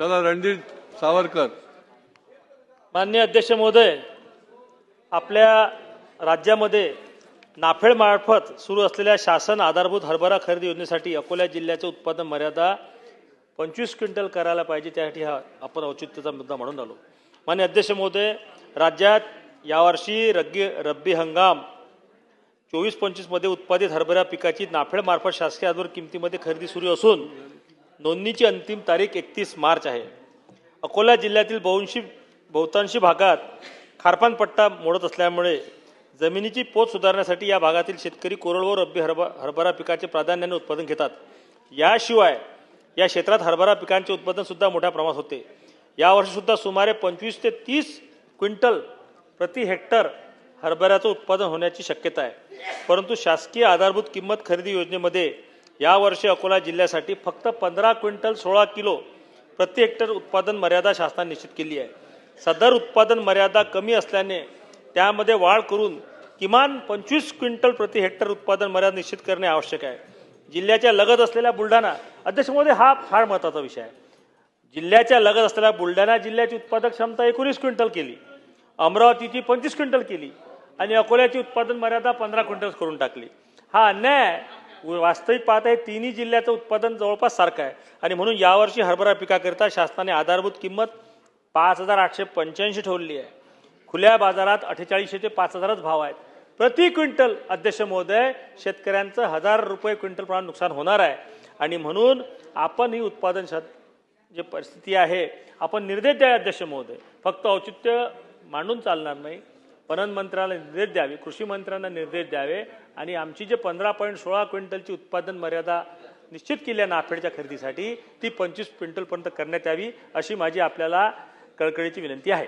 चला रणजित सावरकर. माननीय अध्यक्ष महोदय, आपल्या राज्यामध्ये नाफेड मार्फत सुरू असलेल्या शासन आधारभूत हरभरा खरेदी योजनेसाठी अकोला जिल्ह्याचे उत्पादन मर्यादा 25 क्विंटल करायला पाहिजे, त्यासाठी हा आपण औचित्याचा मुद्दा म्हणून आलो. माननीय अध्यक्ष महोदय, राज्यात यावर्षी रब्बी हंगाम 24-25 मध्ये उत्पादित हरभरा पिकाची नाफेड मार्फत शासकीय आधार किमतीमध्ये खरेदी सुरू असून नोंदणीची अंतिम तारीख 31 मार्च आहे. अकोला जिल्ह्यातील बहुतांशी भागात खारपान पट्टा मोडत असल्यामुळे जमिनीची पोत सुधारण्यासाठी या भागातील शेतकरी कोरडवाहू रब्बी हरभरा पिकाचे प्राधान्याने उत्पादन घेतात. याशिवाय या क्षेत्रात हरभरा पिकांचे उत्पादन सुद्धा मोठ्या प्रमाणात होते. यावर्षी सुद्धा सुमारे 25 ते 30 क्विंटल प्रति हेक्टर हरभऱ्याचं उत्पादन होण्याची शक्यता आहे. परंतु शासकीय आधारभूत किंमत खरेदी योजनेमध्ये यावर्षी अकोला जिल्ह्यासाठी फक्त 15 क्विंटल 16 किलो प्रति हेक्टर उत्पादन मर्यादा शासनाने निश्चित केली आहे. सदर उत्पादन मर्यादा कमी असल्याने त्यामध्ये वाढ करून किमान 25 क्विंटल प्रति हेक्टर उत्पादन मर्यादा निश्चित करणे आवश्यक आहे. जिल्ह्याच्या लगत असलेल्या बुलढाणा, अध्यक्ष महोदय, हा फार महत्त्वाचा विषय आहे. जिल्ह्याच्या लगत असलेल्या बुलढाणा जिल्ह्याची उत्पादक क्षमता 19 क्विंटल केली, अमरावतीची 25 क्विंटल केली आणि अकोल्याची उत्पादन मर्यादा 15 क्विंटल करून टाकली. हा अन्याय. वास्तविक पाहता हे तिन्ही जिल्ह्याचं उत्पादन जवळपास सारखं आहे आणि म्हणून यावर्षी हरभरा पिकाकरिता शासनाने आधारभूत किंमत 5,885 ठेवली आहे. खुल्या बाजारात 4800 ते 5,000च भाव आहेत प्रति क्विंटल. अध्यक्ष महोदय, शेतकऱ्यांचं 1,000 रुपये क्विंटल प्रमाणे नुकसान होणार आहे आणि म्हणून आपण ही उत्पादन जे परिस्थिती आहे आपण निर्देश द्या. अध्यक्ष महोदय, फक्त औचित्य मांडून चालणार नाही. पणन मंत्र्याला निर्देश द्यावे, कृषी मंत्र्यांना निर्देश द्यावे आणि आमची जे 15.16 क्विंटलची उत्पादन मर्यादा निश्चित केली आहे नाफेडच्या खरेदीसाठी ती 25 क्विंटलपर्यंत करण्यात यावी, अशी माझी आपल्याला कळकळीची विनंती आहे.